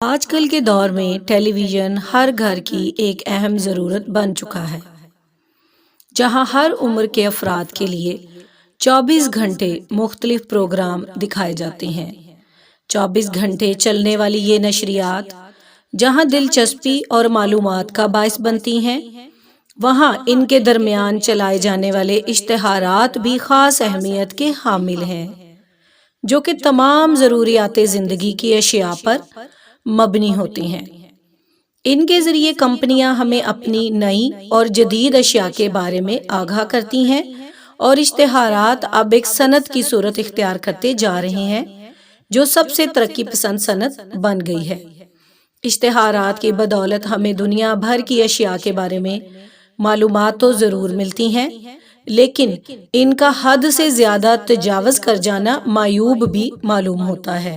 آج کل کے دور میں ٹیلی ویژن ہر گھر کی ایک اہم ضرورت بن چکا ہے، جہاں ہر عمر کے افراد کے لیے 24 گھنٹے مختلف پروگرام دکھائے جاتے ہیں۔ 24 گھنٹے چلنے والی یہ نشریات جہاں دلچسپی اور معلومات کا باعث بنتی ہیں، وہاں ان کے درمیان چلائے جانے والے اشتہارات بھی خاص اہمیت کے حامل ہیں، جو کہ تمام ضروریات زندگی کی اشیاء پر مبنی ہوتی ہیں۔ ان کے ذریعے کمپنیاں ہمیں اپنی نئی اور جدید اشیاء کے بارے میں آگاہ کرتی ہیں، اور اشتہارات اب ایک صنعت کی صورت اختیار کرتے جا رہے ہیں جو سب سے ترقی پسند صنعت بن گئی ہے۔ اشتہارات کی بدولت ہمیں دنیا بھر کی اشیاء کے بارے میں معلومات تو ضرور ملتی ہیں، لیکن ان کا حد سے زیادہ تجاوز کر جانا معیوب بھی معلوم ہوتا ہے۔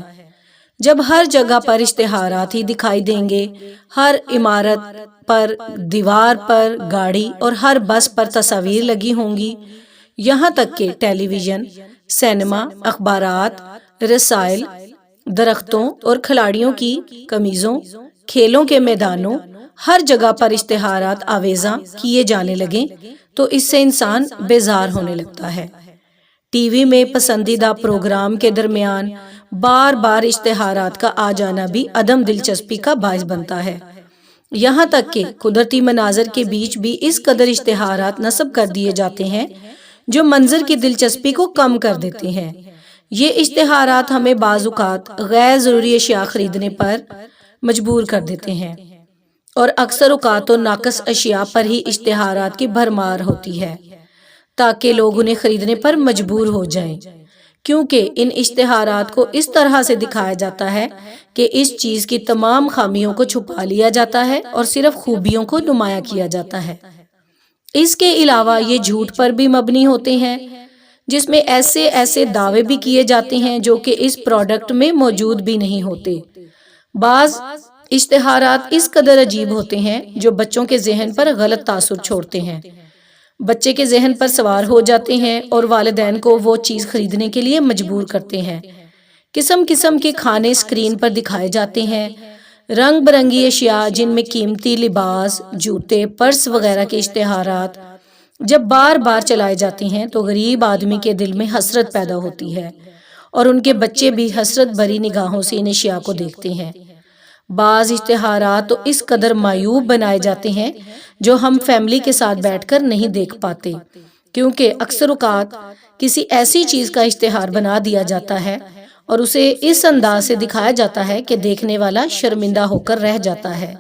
جب ہر جگہ پر اشتہارات ہی دکھائی دیں گے، ہر عمارت پر، دیوار پر، گاڑی اور ہر بس پر تصاویر لگی ہوں گی، یہاں تک کہ ٹیلی ویژن، سینما، اخبارات، رسائل، درختوں اور کھلاڑیوں کی قمیضوں، کھیلوں کے میدانوں، ہر جگہ پر اشتہارات آویزاں کیے جانے لگیں تو اس سے انسان بیزار ہونے لگتا ہے۔ ٹی وی میں پسندیدہ پروگرام کے درمیان بار بار اشتہارات کا آ جانا بھی عدم دلچسپی کا باعث بنتا ہے، یہاں تک کہ قدرتی مناظر کے بیچ بھی اس قدر اشتہارات نصب کر دیے جاتے ہیں جو منظر کی دلچسپی کو کم کر دیتے ہیں۔ یہ اشتہارات ہمیں بعض اوقات غیر ضروری اشیاء خریدنے پر مجبور کر دیتے ہیں، اور اکثر اوقات تو ناقص اشیاء پر ہی اشتہارات کی بھرمار ہوتی ہے تاکہ لوگ انہیں خریدنے پر مجبور ہو جائیں، کیونکہ ان اشتہارات کو اس طرح سے دکھایا جاتا ہے کہ اس چیز کی تمام خامیوں کو چھپا لیا جاتا ہے اور صرف خوبیوں کو نمایاں کیا جاتا ہے۔ اس کے علاوہ یہ جھوٹ پر بھی مبنی ہوتے ہیں، جس میں ایسے دعوے بھی کیے جاتے ہیں جو کہ اس پروڈکٹ میں موجود بھی نہیں ہوتے۔ بعض اشتہارات اس قدر عجیب ہوتے ہیں جو بچوں کے ذہن پر غلط تاثر چھوڑتے ہیں، بچے کے ذہن پر سوار ہو جاتے ہیں اور والدین کو وہ چیز خریدنے کے لیے مجبور کرتے ہیں۔ قسم قسم کے کھانے اسکرین پر دکھائے جاتے ہیں، رنگ برنگی اشیاء جن میں قیمتی لباس، جوتے، پرس وغیرہ کے اشتہارات جب بار بار چلائے جاتے ہیں تو غریب آدمی کے دل میں حسرت پیدا ہوتی ہے، اور ان کے بچے بھی حسرت بھری نگاہوں سے ان اشیاء کو دیکھتے ہیں۔ بعض اشتہارات تو اس قدر معیوب بنائے جاتے ہیں جو ہم فیملی کے ساتھ بیٹھ کر نہیں دیکھ پاتے، کیونکہ اکثر اوقات کسی ایسی چیز کا اشتہار بنا دیا جاتا ہے اور اسے اس انداز سے دکھایا جاتا ہے کہ دیکھنے والا شرمندہ ہو کر رہ جاتا ہے۔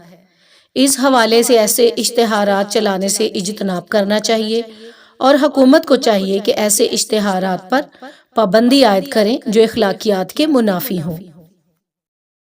اس حوالے سے ایسے اشتہارات چلانے سے اجتناب کرنا چاہیے، اور حکومت کو چاہیے کہ ایسے اشتہارات پر پابندی عائد کریں جو اخلاقیات کے منافی ہوں۔